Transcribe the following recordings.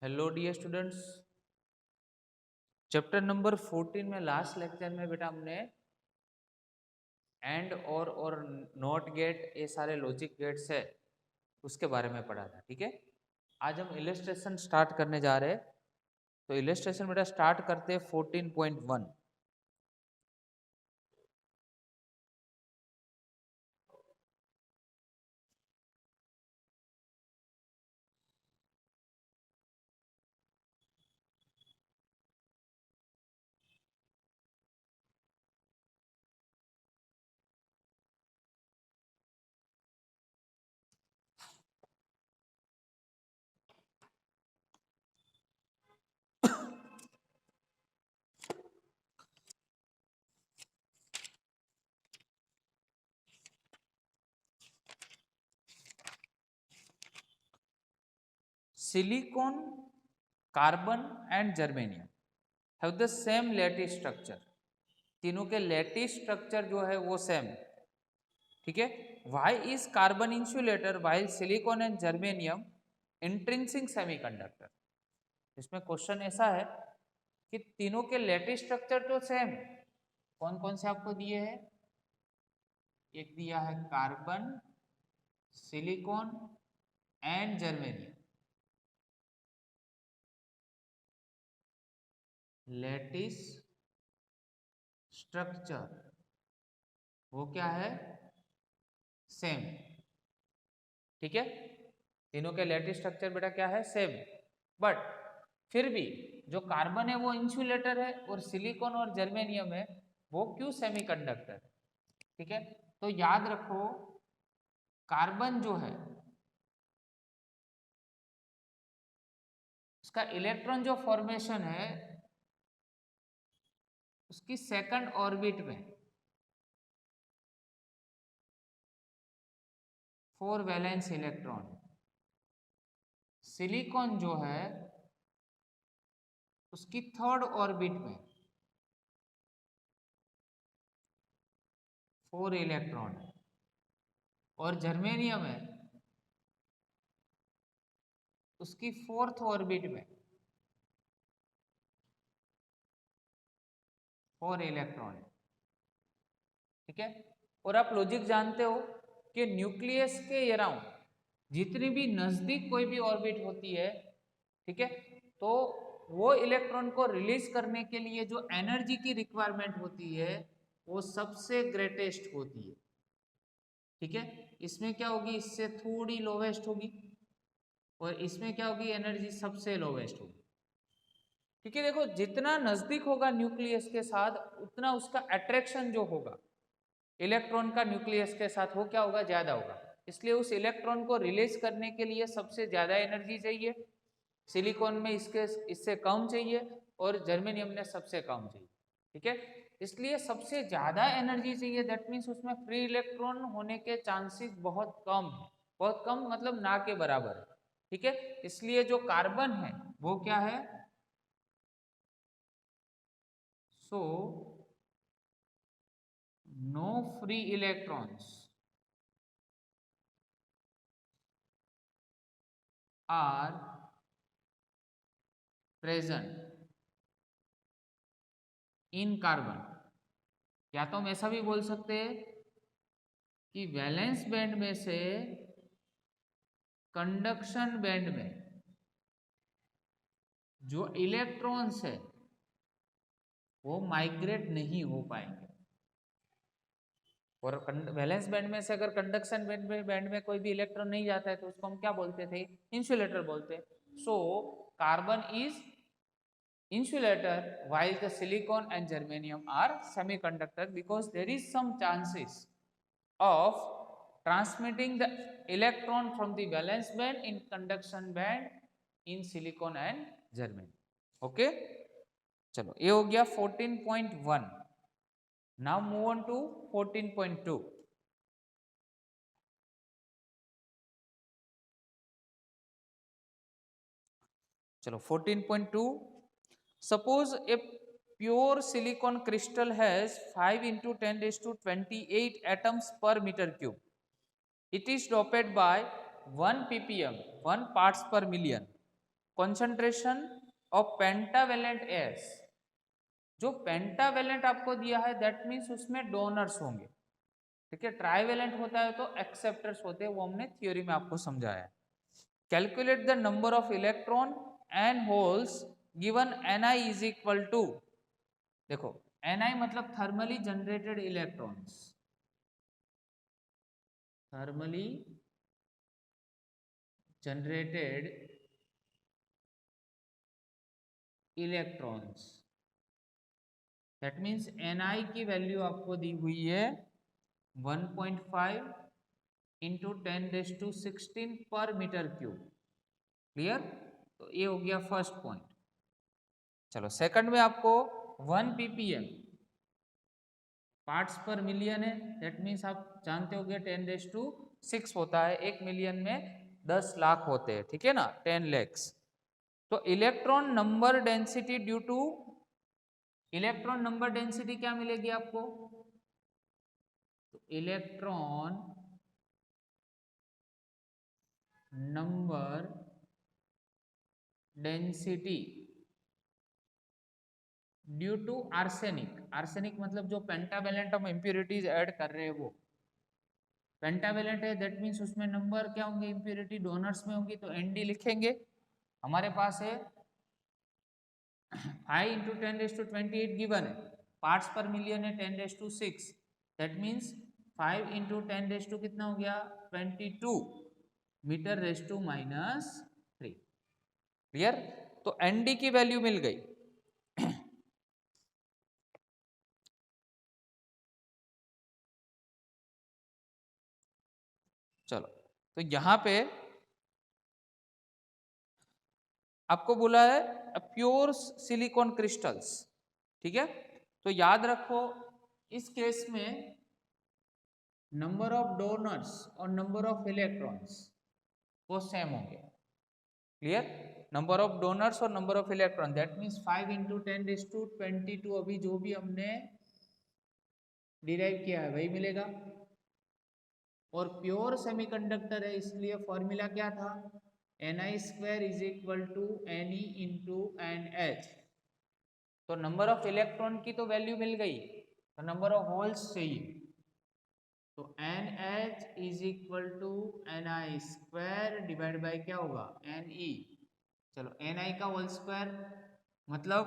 Hello dear students. Chapter number 14 में last lecture में बेटा हमने एंड और नॉट गेट ये सारे लॉजिक गेट्स है उसके बारे में पढ़ा था। ठीक है, आज हम इलस्ट्रेशन स्टार्ट करने जा रहे हैं। तो इलस्ट्रेशन बेटा स्टार्ट करते हैं 14.1। Silicon, carbon and germanium have the same lattice structure. तीनों के लैटिस स्ट्रक्चर जो है वो सेम। ठीक है, why is carbon insulator while silicon and germanium intrinsic semiconductor. इसमें क्वेश्चन ऐसा है कि तीनों के लैटिस स्ट्रक्चर तो सेम। कौन कौन से आपको दिए हैं? एक दिया है carbon, silicon and germanium. Lattice structure वो क्या है? सेम। ठीक है, तीनों के लैटिस स्ट्रक्चर बेटा क्या है? सेम। बट फिर भी जो कार्बन है वो इंसुलेटर है और सिलिकॉन और जर्मेनियम है वो क्यों सेमीकंडक्टर। ठीक है, तो याद रखो कार्बन जो है उसका इलेक्ट्रॉन जो फॉर्मेशन है उसकी सेकंड ऑर्बिट में 4 वैलेंस इलेक्ट्रॉन। सिलिकॉन जो है उसकी थर्ड ऑर्बिट में 4 इलेक्ट्रॉन है और जर्मेनियम है उसकी फोर्थ ऑर्बिट में 4 इलेक्ट्रॉन है। ठीक है, और आप लॉजिक जानते हो कि न्यूक्लियस के अराउंड जितनी भी नजदीक कोई भी ऑर्बिट होती है, ठीक है, तो वो इलेक्ट्रॉन को रिलीज करने के लिए जो एनर्जी की रिक्वायरमेंट होती है वो सबसे ग्रेटेस्ट होती है। ठीक है, इसमें क्या होगी? इससे थोड़ी लोवेस्ट होगी और इसमें क्या होगी? एनर्जी सबसे लोवेस्ट होगी। ठीक है, देखो जितना नजदीक होगा न्यूक्लियस के साथ उतना उसका अट्रैक्शन जो होगा इलेक्ट्रॉन का न्यूक्लियस के साथ वो क्या होगा? ज्यादा होगा। इसलिए उस इलेक्ट्रॉन को रिलीज करने के लिए सबसे ज्यादा एनर्जी चाहिए। सिलिकॉन में इसके इससे कम चाहिए और जर्मेनियम में सबसे कम चाहिए। ठीक है, इसलिए सबसे ज्यादा एनर्जी चाहिए, दैट मीन्स उसमें फ्री इलेक्ट्रॉन होने के चांसेस बहुत कम है। बहुत कम मतलब ना के बराबर है। ठीक है, इसलिए जो कार्बन है वो क्या है? So no free electrons are present in carbon. या तो हम ऐसा भी बोल सकते हैं कि वैलेंस बैंड में से कंडक्शन बैंड में जो इलेक्ट्रॉन्स है वो माइग्रेट नहीं हो पाएंगे। और वैलेंस बैंड में से अगर कंडक्शन बैंड में कोई भी इलेक्ट्रॉन नहीं जाता है तो उसको हम क्या बोलते थे? इंसुलेटर बोलते हैं। So carbon is insulator while the silicon and germanium are semiconductor because there is some chances of transmitting the electron from the valence band in conduction band in silicon and germanium. Okay, चलो ये हो गया 14.1। Now move on to 14.2। चलो 14.2। Suppose a pure silicon crystal has 5 into 10 raised to 28 atoms per meter cube. It is doped by 1 ppm, 1 parts per million. Concentration of pentavalent S, जो pentavalent आपको दिया है that means उसमें donors होंगे, ठीक है। Trivalent होता है तो एक्सेप्टर्स होते हैं, वो हमने थ्योरी में आपको समझाया है। Calculate the number of electron and holes given Ni is equal to, देखो Ni मतलब thermally generated electrons, thermally generated electrons, that means Ni की वैल्यू आपको दी हुई है 1.5 इंटू 10⁻16 पर मीटर क्यूब। क्लियर? तो ये हो गया फर्स्ट पॉइंट। चलो सेकंड में आपको 1 ppm पार्ट्स पर मिलियन है, दैट मीन्स आप जानते होंगे 10⁻6 होता है, 1 मिलियन में 10 लाख होते हैं, ठीक है ना, 10 lakhs। तो electron number density due to, electron number density क्या मिलेगी आपको, तो electron number density due to arsenic, arsenic मतलब जो पेंटावेलेंट हम इंप्योरिटीज ऐड कर रहे हैं वो पेंटावेलेंट है, दैट मीन्स उसमें नंबर क्या होंगे, इंप्योरिटी डोनर्स में होंगी, तो Nd लिखेंगे। हमारे पास है 5 इंटू 10⁻28 गिवन है, पार्ट्स पर मिलियन है 10⁻6, दैट मीन्स 5 इंटू 10 कितना हो गया 22 मीटर रेस टू -3। क्लियर? तो Nd की वैल्यू मिल गई। चलो तो यहां पे आपको बोला है प्योर सिलिकॉन क्रिस्टल्स, ठीक है। तो याद रखो इस केस में नंबर ऑफ डोनर्स और नंबर ऑफ इलेक्ट्रॉन्स वो सेम होंगे। क्लियर? नंबर ऑफ डोनर्स और number of electron, that means 5 into 10⁻22 अभी जो भी हमने डिराइव किया है वही मिलेगा। और प्योर सेमीकंडक्टर है इसलिए फॉर्मूला क्या था, Ni² is equal to Ne into NH। तो नंबर ऑफ इलेक्ट्रॉन की तो वैल्यू मिल गई, तो नंबर ऑफ होल्स चाहिए, तो NH is equal to Ni² divide by क्या होगा Ne। चलो Ni का होल स्क्वायर मतलब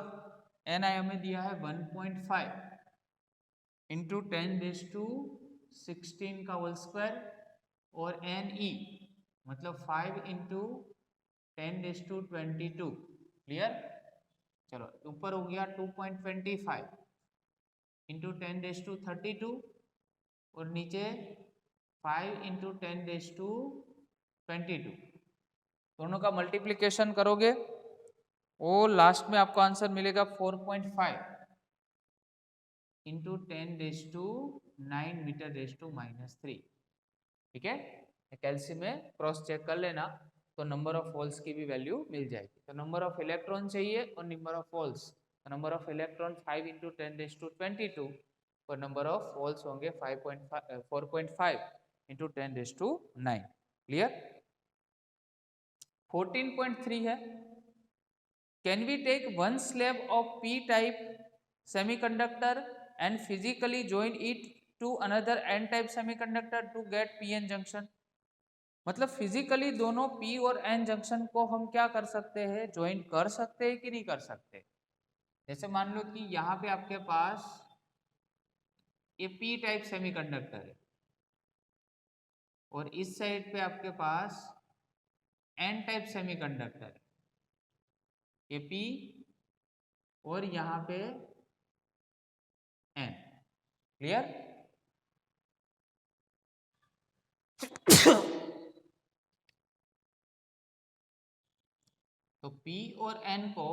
Ni हमें दिया है 1.5 इंटू 10⁻16 का होल स्क्वायर, और Ne मतलब 5 इंटू 10⁻22। क्लियर? चलो ऊपर हो गया 2.25 इंटू 10⁻32 और नीचे 5 इंटू 10⁻22, दोनों का मल्टीप्लिकेशन करोगे और लास्ट में आपको आंसर मिलेगा 4.5 इंटू 10⁻9 मीटर रेस टू -3। ठीक है, कैल्शियम में क्रॉस चेक कर लेना तो नंबर ऑफ होल्स की भी वैल्यू मिल जाएगी। तो नंबर ऑफ इलेक्ट्रॉन चाहिए और नंबर ऑफ होल्स, तो नंबर ऑफ इलेक्ट्रॉन 5 इंटू 10⁻22 और नंबर ऑफ होल्स होंगे 4.5 इंटू 10⁻9। क्लियर? 14.3 है, can we take one slab of p type semiconductor and physically join it to another n type semiconductor to get pn junction. मतलब physically दोनों p और n junction को हम क्या कर सकते हैं, ज्वाइन कर सकते हैं कि नहीं कर सकते। जैसे मान लो कि यहाँ पे आपके पास ये p टाइप सेमीकंडक्टर है और इस साइड पे आपके पास n टाइप सेमीकंडक्टर है, ये p और यहाँ पे n। क्लियर? तो p और n को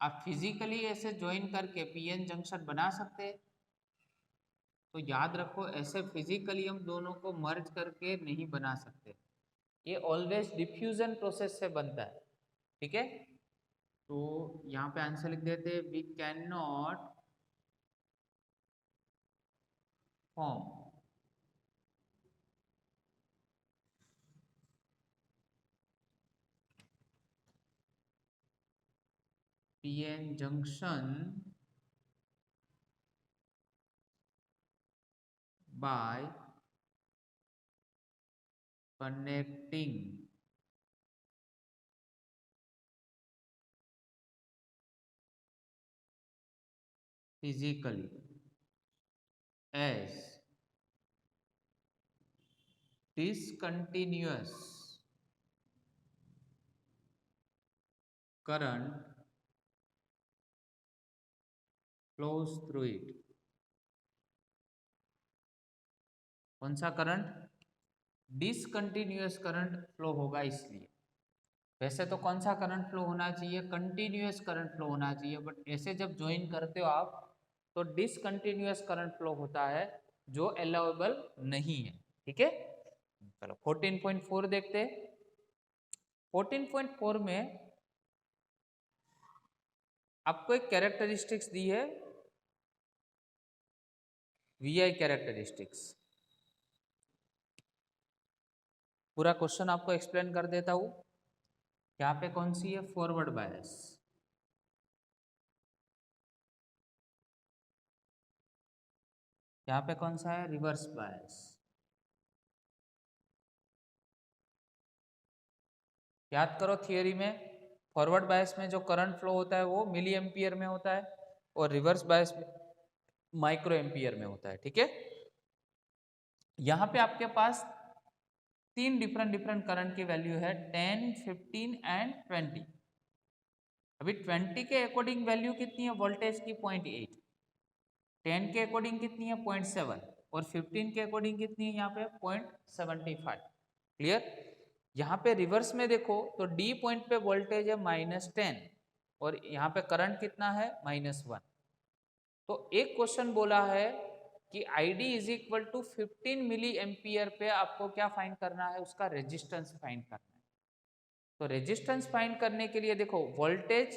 आप फिजिकली ऐसे ज्वाइन करके pn जंक्शन बना सकते हैं। तो याद रखो ऐसे फिजिकली हम दोनों को मर्ज करके नहीं बना सकते, ये ऑलवेज डिफ्यूजन प्रोसेस से बनता है। ठीक है, तो यहाँ पे आंसर लिख देते, we can not form PN junction by connecting physically as discontinuous current flows through it. कौन सा करंट? डिसकंटिन्यूअस करंट फ्लो होगा इसलिए। वैसे तो कौन सा करंट फ्लो होना चाहिए? कंटिन्यूअस करंट फ्लो होना चाहिए, बट ऐसे जब ज्वाइन करते हो आप तो डिसकंटिन्यूअस करंट फ्लो होता है जो अलाउएबल नहीं है। ठीक है, चलो 14.4 देखते हैं। 14.4 में आपको एक कैरेक्टरिस्टिक्स दी है, VI कैरेक्टरिस्टिक्स। पूरा क्वेश्चन आपको एक्सप्लेन कर देता हूं। यहाँ पे कौन सी है? Forward bias. यहाँ पे कौन सा है? Reverse bias. याद करो थियरी में फॉरवर्ड बायस में जो करंट फ्लो होता है वो मिली एम्पियर में होता है और रिवर्स बायस में माइक्रो एम्पियर में होता है। ठीक है, यहाँ पे आपके पास तीन डिफरेंट करंट की वैल्यू है, 10, 15 एंड 20। अभी 20 के अकॉर्डिंग वैल्यू कितनी है वोल्टेज की? 0.8। 10 के अकॉर्डिंग कितनी है? 0.7। और 15 के अकॉर्डिंग कितनी है यहाँ पे? 0.75। क्लियर? यहाँ पे रिवर्स में देखो तो डी पॉइंट पे वोल्टेज है -10 और यहाँ पे करंट कितना है? -1। तो एक क्वेश्चन बोला है कि ID is equal to 15 milli ampere पे आपको क्या फाइंड करना है? उसका रेजिस्टेंस फाइंड करना है। तो रेजिस्टेंस फाइंड करने के लिए देखो वोल्टेज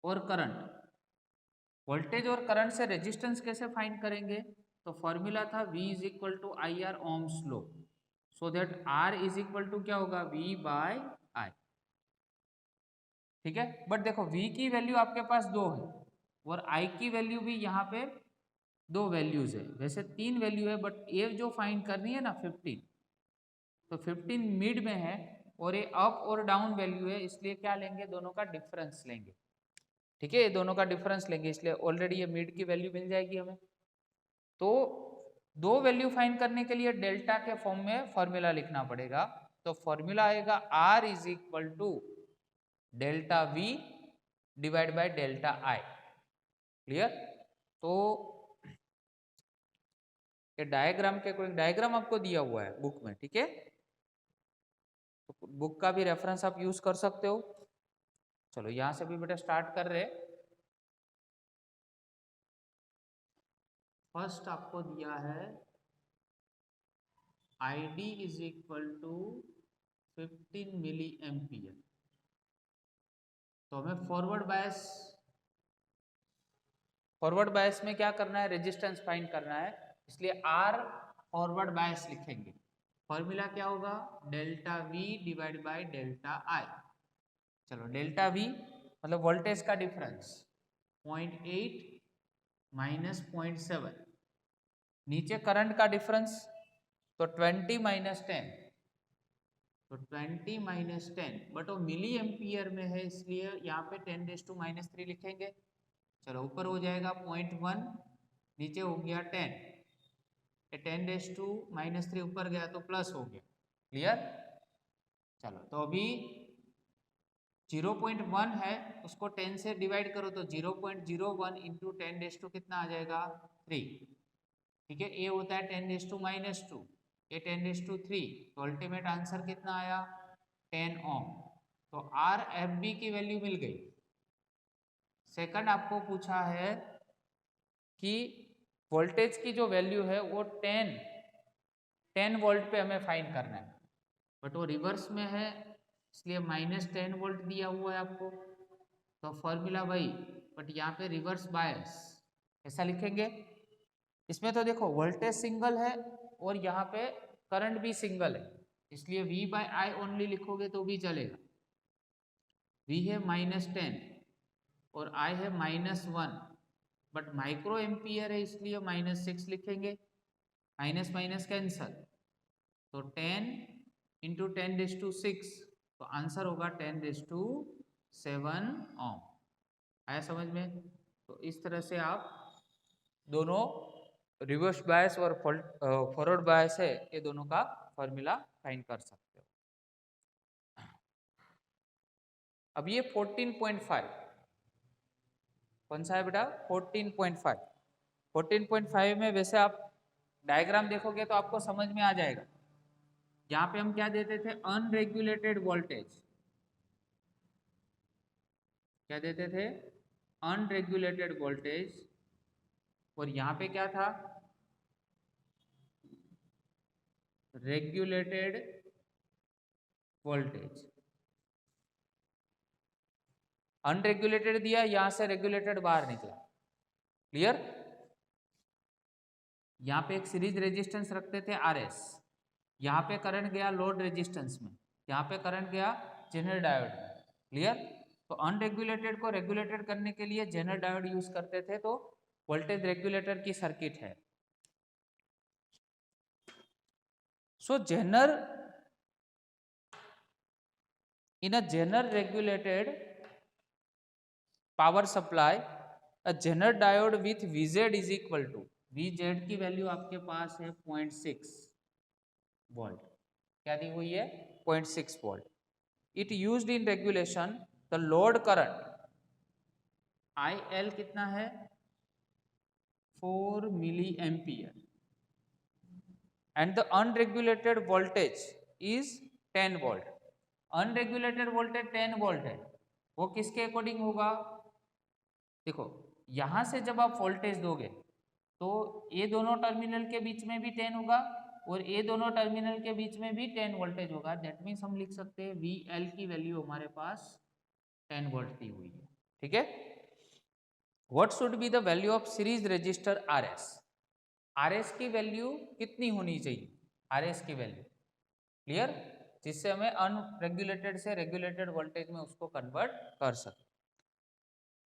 और करंट, वोल्टेज और करंट से रेजिस्टेंस कैसे फाइंड करेंगे? तो फॉर्मूला था V is equal to IR ohm's law, so that R is equal to क्या होगा? V by I। ठीक है, बट देखो V की वैल्यू आपके पास 2 है और I की वैल्यू भी यहाँ पे 2 वैल्यूज है। वैसे 3 वैल्यू है बट ये जो फाइंड करनी है ना 15, तो 15 मिड में है और ये अप और डाउन वैल्यू है, इसलिए क्या लेंगे? दोनों का डिफरेंस लेंगे। ठीक है, ये दोनों का डिफरेंस लेंगे, इसलिए ऑलरेडी ये मिड की वैल्यू मिल जाएगी हमें। तो दो वैल्यू फाइंड करने के लिए डेल्टा के फॉर्म में फॉर्मूला लिखना पड़ेगा। तो फॉर्मूला आएगा R is equal to delta V divide by delta I। Clear? तो ये डायग्राम के कोई डायग्राम आपको दिया हुआ है बुक में। ठीक है, तो बुक का भी रेफरेंस आप यूज कर सकते हो। चलो यहां से भी बेटा स्टार्ट कर रहे। फर्स्ट आपको दिया है ID is equal to 15 milli ampere. तो हमें फॉरवर्ड बायस में क्या करना है? रेजिस्टेंस फाइंड करना है, इसलिए R फॉरवर्ड बायस लिखेंगे। फॉर्मूला क्या होगा? Delta V divide by delta I। चलो डेल्टा V मतलब वोल्टेज का डिफरेंस 0.8 माइनस 0.7, नीचे करंट का डिफरेंस तो 20 माइनस 10, तो 20 माइनस 10, बट वो मिली एम्पियर में है इसलिए यहाँ पे 10⁻³ लिखेंगे। चलो ऊपर हो जाएगा 0.1, नीचे हो गया 10, 10⁻³ ऊपर गया तो प्लस हो गया। क्लियर? चलो तो अभी 0.1 है, उसको 10 से डिवाइड करो तो 0.01 इंटू 10⁻² कितना आ जाएगा? 3। ठीक है, ये होता है 10⁻², ये 10⁻3, तो अल्टीमेट आंसर कितना आया? 10 ओम। तो RFB की वैल्यू मिल गई। सेकंड आपको पूछा है कि वोल्टेज की जो वैल्यू है वो 10 वोल्ट पे हमें फाइंड करना है, बट वो रिवर्स में है इसलिए -10 वोल्ट दिया हुआ है आपको। तो फॉर्मूला वही, बट यहाँ पे रिवर्स बायस ऐसा लिखेंगे। इसमें तो देखो वोल्टेज सिंगल है और यहाँ पे करंट भी सिंगल है, इसलिए V बाय I ओनली लिखोगे तो भी चलेगा। V है -10 और I है -1, बट माइक्रो एम्पियर है इसलिए -6 लिखेंगे, माइनस माइनस कैंसल, तो 10 इंटू 10⁻6, तो आंसर होगा 10�7 ओम। आया समझ में? तो इस तरह से आप दोनों रिवर्स बायस और फॉरवर्ड बायस है ये दोनों का फॉर्मूला फाइंड कर सकते हो। अब ये 14.5 कौन सा है बेटा? 14.5। 14.5 में वैसे आप डायग्राम देखोगे तो आपको समझ में आ जाएगा। यहाँ पे हम क्या देते थे? Unregulated voltage. क्या देते थे? Unregulated voltage. और यहाँ पे क्या था? Regulated voltage. अनरेगुलेटेड दिया, यहां से रेगुलेटेड बाहर निकला। क्लियर? यहाँ पे एक सीरीज रेजिस्टेंस रखते थे RS, यहाँ पे करंट गया लोड रेजिस्टेंस में, यहाँ पे करंट गया जेनर डायोड में। क्लियर? तो अनरेगुलेटेड को रेगुलेटेड करने के लिए जेनर डायोड यूज करते थे, तो वोल्टेज रेगुलेटर की सर्किट है। सो Jenner in a Zener regulated power supply, a Zener diode with VZ is equal to, VZ की वैल्यू आपके पास है 0.6 वोल्ट। क्या दी हुई है? 0.6 volt. It used in regulation the load current IL कितना है? 4 milli ampere and the unregulated voltage is 10 volt. Unregulated voltage 10 volt है, वो किसके अकॉर्डिंग होगा? देखो यहां से जब आप वोल्टेज दोगे तो ये दोनों टर्मिनल के बीच में भी 10 होगा और ये दोनों टर्मिनल के बीच में भी 10 वोल्टेज होगा। दैट मीन्स हम लिख सकते हैं VL की वैल्यू हमारे पास 10 वोल्ट दी हुई है। ठीक है? What should be the value of series register RS? RS की वैल्यू कितनी होनी चाहिए? RS की वैल्यू क्लियर, जिससे हमें अनरेगुलेटेड से रेगुलेटेड वोल्टेज में उसको कन्वर्ट कर सके।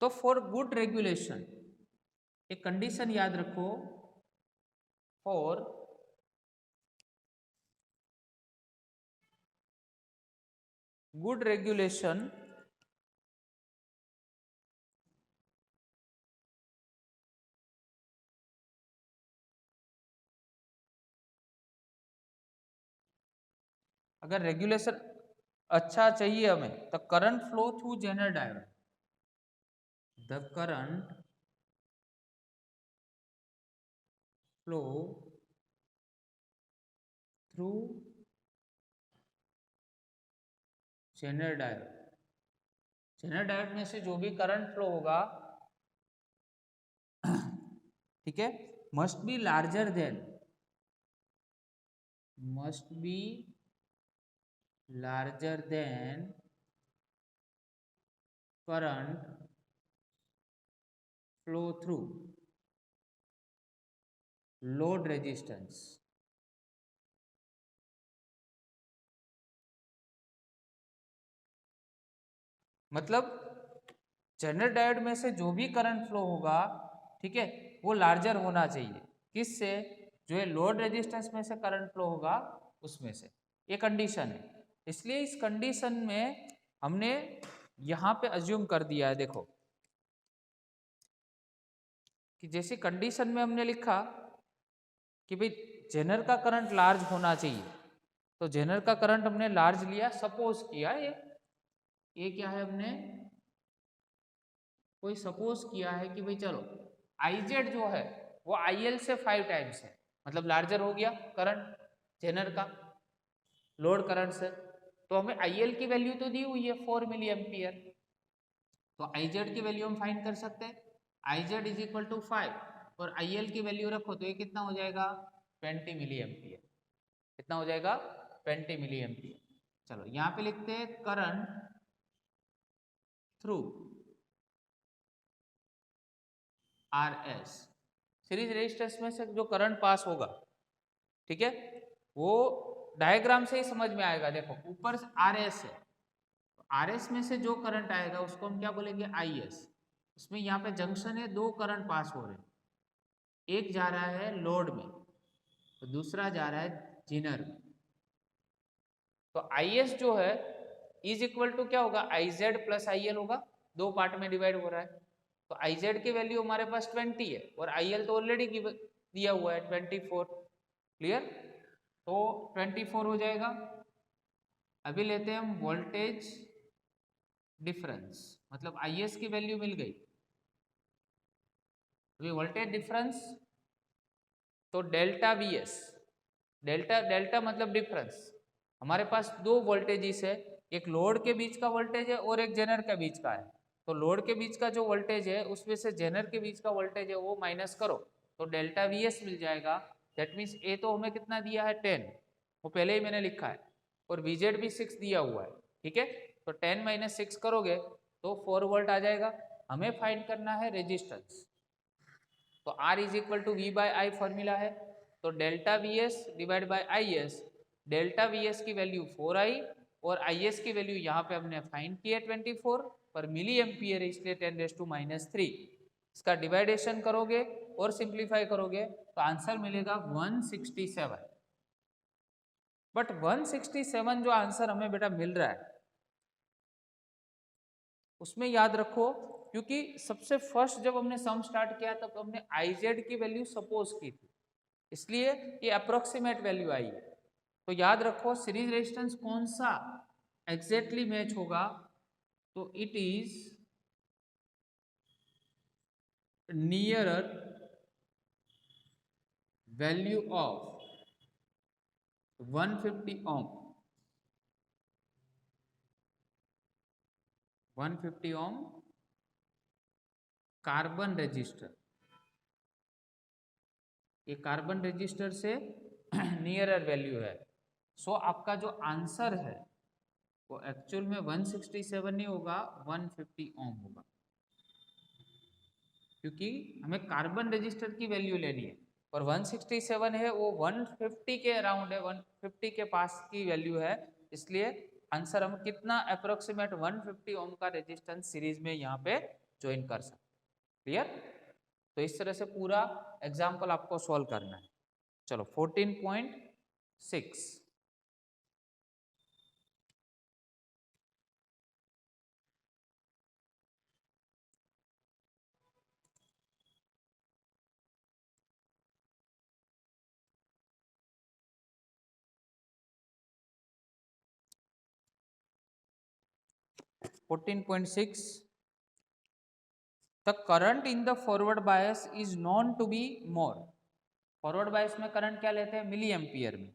तो फॉर गुड रेगुलेशन एक कंडीशन याद रखो, फॉर गुड रेगुलेशन अगर रेगुलेशन अच्छा चाहिए हमें तो current flow through zener diode, the current flow through zener diode, zener diode में से जो भी करंट फ्लो होगा, ठीक है, must be larger than, must be larger than current flow through load resistance। मतलब जेनर डायोड में से जो भी करंट फ्लो होगा, ठीक है, वो लार्जर होना चाहिए। किससे? जो है लोड रेजिस्टेंस में से करंट फ्लो होगा उसमें से। ये कंडीशन है, इसलिए इस कंडीशन में हमने यहां पे अज्यूम कर दिया है। देखो कि जैसी कंडीशन में हमने लिखा कि भाई जेनर का करंट लार्ज होना चाहिए, तो जेनर का करंट हमने लार्ज लिया। सपोज किया ये क्या है, हमने कोई सपोज किया है कि भाई चलो IZ जो है वो IL से 5 टाइम्स है, मतलब लार्जर हो गया करंट जेनर का लोड करंट से। तो हमें IL की वैल्यू तो दी हुई है 4 मिली एम्पियर, तो IZ की वैल्यू हम फाइंड कर सकते हैं। IZ इज इक्वल टू 5 और IL की वैल्यू रखो तो ये कितना हो जाएगा? 20 मिली एम्पियर। कितना हो जाएगा? 20 मिली एम्पियर। चलो यहाँ पे लिखते हैं current through RS, series resistance में से जो करंट पास होगा, ठीक है, वो डायग्राम से ही समझ में आएगा। देखो ऊपर RS है, तो RS में से जो करंट आएगा उसको हम क्या बोलेंगे? IS। इसमें यहाँ पे जंक्शन है, दो करंट पास हो रहे हैं, एक जा रहा है लोड में तो दूसरा जा रहा है जेनर में। तो IS जो है इज इक्वल टू क्या होगा, IZ प्लस IL होगा, दो पार्ट में डिवाइड हो रहा है। तो IZ की वैल्यू हमारे पास 20 है और IL तो ऑलरेडी दिया हुआ है 24। क्लियर? तो 24 हो जाएगा। अभी लेते हैं हम वोल्टेज डिफरेंस, मतलब IS की वैल्यू मिल गई। अभी वोल्टेज डिफरेंस तो डेल्टा VS, डेल्टा डेल्टा मतलब डिफरेंस। हमारे पास दो वोल्टेजेस है, एक लोड के बीच का वोल्टेज है और एक जेनर के बीच का है। तो लोड के बीच का जो वोल्टेज है उसमें से जेनर के बीच का वोल्टेज है वो माइनस करो तो डेल्टा VS मिल जाएगा। दैट मीन्स ए तो हमें कितना दिया है 10, वो पहले ही मैंने लिखा है, और VZ भी 6 दिया हुआ है। ठीक है, तो 10 माइनस 6 करोगे तो 4 वोल्ट आ जाएगा। हमें फाइंड करना है रेजिस्टेंस, तो R is equal to V by I formula है, तो delta VS divide by IS, delta VS की वैल्यू 4I और IS की वैल्यू यहाँ पे हमने फाइंड की है 24 पर मिली एम्पियर, इसलिए 10⁻³ इसका डिवाइडेशन करोगे और सिंप्लीफाई करोगे तो आंसर मिलेगा 167। बट 167 जो आंसर हमें बेटा मिल रहा है उसमें याद रखो, क्योंकि सबसे फर्स्ट जब हमने सम स्टार्ट किया तब हमने IZ की वैल्यू सपोज की थी, इसलिए ये अप्रोक्सीमेट वैल्यू आई है। तो याद रखो सीरीज रेजिस्टेंस कौन सा एग्जैक्टली मैच होगा, तो it is nearer value of 150 ohm, 150 ohm carbon resistor, ये कार्बन रेजिस्टर से नियरर वैल्यू है। सो आपका जो आंसर है वो एक्चुअल में 167 नहीं होगा, 150 ओम होगा, क्योंकि हमें कार्बन रेजिस्टर की वैल्यू लेनी है और 167 है वो 150 के अराउंड है, 150 के पास की वैल्यू है, इसलिए आंसर हम कितना अप्रोक्सीमेट 150 ओम का रेजिस्टेंस सीरीज में यहाँ पे ज्वाइन कर सकते। क्लियर? तो इस तरह से पूरा एग्जाम्पल आपको सॉल्व करना है। चलो 14.6 14.6 The current in the forward bias is known to be more. Forward bias में करंट क्या लेते हैं, मिली एम्पियर में।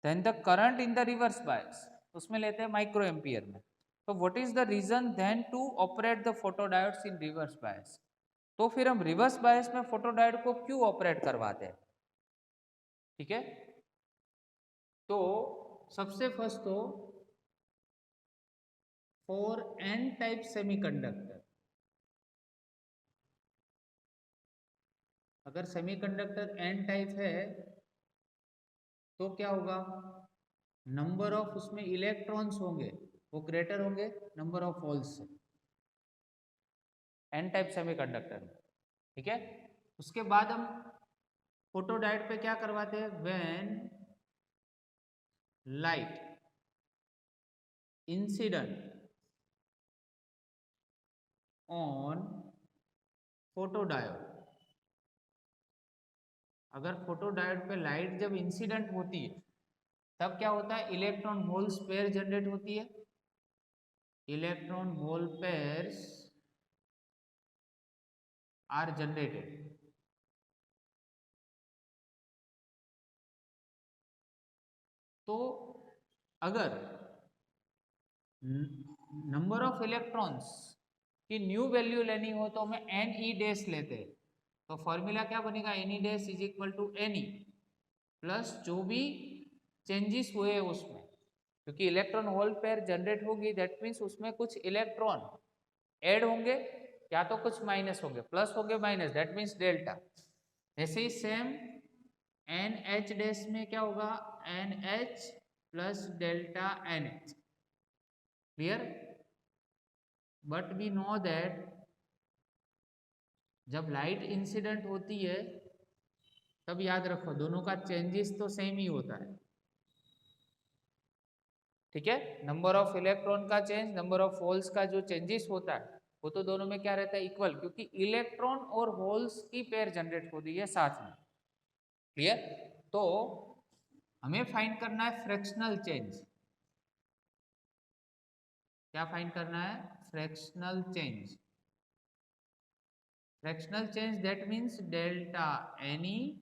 Then the current in the reverse bias उसमें लेते हैं माइक्रो एम्पियर में। तो what is the reason then to operate the photodiodes in reverse bias, तो फिर हम रिवर्स बायस में फोटोडायोड को क्यों ऑपरेट करवाते हैं। ठीक है, तो सबसे फर्स्ट तो फॉर एन टाइप सेमीकंडक्टर, अगर सेमीकंडक्टर एन टाइप है तो क्या होगा, नंबर ऑफ उसमें इलेक्ट्रॉन्स होंगे वो ग्रेटर होंगे नंबर ऑफ होल्स से, एन टाइप सेमीकंडक्टर में। ठीक है, उसके बाद हम फोटोडायोड पे क्या करवाते हैं, when light incident on photodiode, अगर फोटोडायोड पे लाइट जब इंसिडेंट होती है तब क्या होता है, इलेक्ट्रॉन होल्स पेयर जनरेट होती है, electron hole pairs are generated. तो अगर नंबर ऑफ इलेक्ट्रॉन्स की न्यू वैल्यू लेनी हो तो हमें NE' लेते हैं, तो फॉर्मूला क्या बनेगा, NE' is equal to NE plus जो भी चेंजेस हुए उसमें, क्योंकि इलेक्ट्रॉन होल पेयर जनरेट होगी दैट मीन्स उसमें कुछ इलेक्ट्रॉन ऐड होंगे या तो कुछ माइनस होंगे, प्लस होंगे माइनस, दैट मीन्स डेल्टा। ऐसे ही सेम NH' में क्या होगा, NH plus delta NH। Clear? But we know that जब लाइट इंसिडेंट होती है तब याद रखो दोनों का चेंजेस तो सेम ही होता है, ठीक है। नंबर ऑफ इलेक्ट्रॉन का चेंज, नंबर ऑफ होल्स का जो चेंजेस होता है वो तो दोनों में क्या रहता है, इक्वल, क्योंकि इलेक्ट्रॉन और होल्स की पेयर जनरेट होती है साथ में। क्लियर? तो हमें फाइंड करना है फ्रैक्शनल चेंज। क्या फाइंड करना है? Fractional change. Fractional change that means delta NE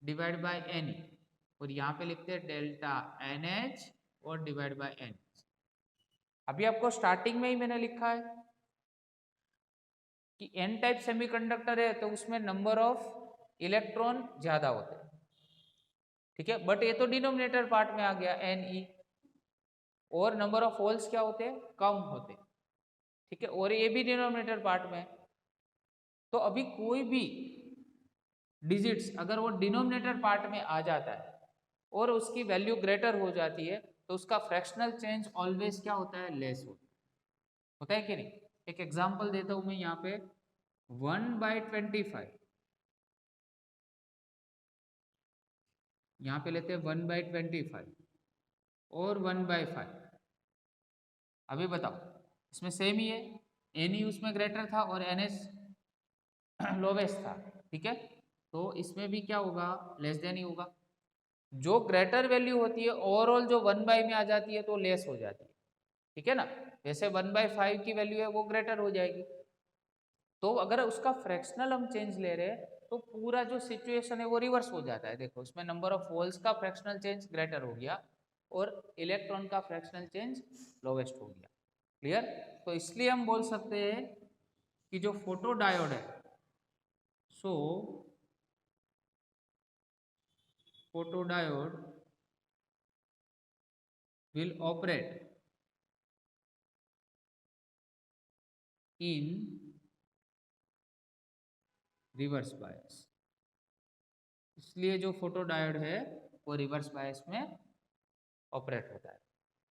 divide by N, और यहाँ पे लिखते हैं डेल्टा एन एच और डिवाइड बाय एन। अभी आपको स्टार्टिंग में ही मैंने लिखा है कि एन टाइप सेमीकंडक्टर है तो उसमें नंबर ऑफ इलेक्ट्रॉन ज्यादा होते हैं, ठीक है। बट ये तो डिनोमिनेटर पार्ट में आ गया एन ई, और नंबर ऑफ होल्स क्या होते हैं, कम होते हैं, ठीक है, और ये भी डिनोमिनेटर पार्ट में। तो अभी कोई भी डिजिट्स अगर वो डिनोमिनेटर पार्ट में आ जाता है और उसकी वैल्यू ग्रेटर हो जाती है तो उसका फ्रैक्शनल चेंज ऑलवेज क्या होता है, लेस होता है कि नहीं। एक एग्जांपल देता हूं मैं यहाँ पे, 1/25, यहाँ पे लेते हैं 1/25 और 1/5। अभी बताओ इसमें सेम ही है, एन ही उसमें ग्रेटर था और एन एस लोवेस्ट था, ठीक है। तो इसमें भी क्या होगा, लेस देन ही होगा। जो ग्रेटर वैल्यू होती है ओवरऑल जो 1/, में आ जाती है तो लेस हो जाती है, ठीक है ना। वैसे 1/5 की वैल्यू है वो ग्रेटर हो जाएगी। तो अगर उसका फ्रैक्शनल हम चेंज ले रहे हैं तो पूरा जो सिचुएशन है वो रिवर्स हो जाता है। देखो इसमें नंबर ऑफ होल्स का फ्रैक्शनल चेंज ग्रेटर हो गया और इलेक्ट्रॉन का फ्रैक्शनल चेंज लोवेस्ट हो गया। क्लियर? तो इसलिए हम बोल सकते हैं कि जो फोटो डायोड है, सो photodiode will operate in reverse bias. इसलिए जो फोटोडायोड है वो रिवर्स बायस में ऑपरेट होता है,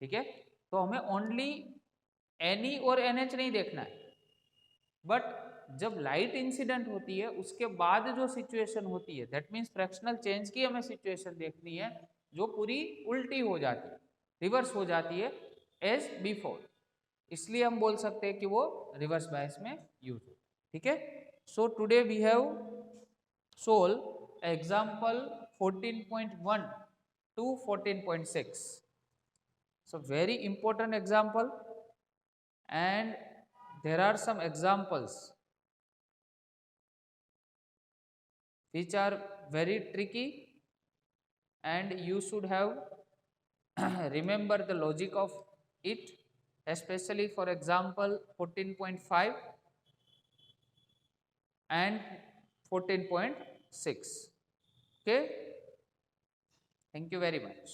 ठीक है। तो हमें ओनली एनई और एनएच नहीं देखना है, बट जब लाइट इंसिडेंट होती है उसके बाद जो सिचुएशन होती है दैट मीन्स फ्रैक्शनल चेंज की हमें सिचुएशन देखनी है जो पूरी उल्टी हो जाती है, रिवर्स हो जाती है एज बिफोर। इसलिए हम बोल सकते हैं कि वो रिवर्स बायस में यूज होता है, ठीक है। So today we have solved example 14.1 to 14.6. So very important example, and there are some examples which are very tricky and you should have remember the logic of it, especially for example 14.5 and 14.6. Okay, thank you very much.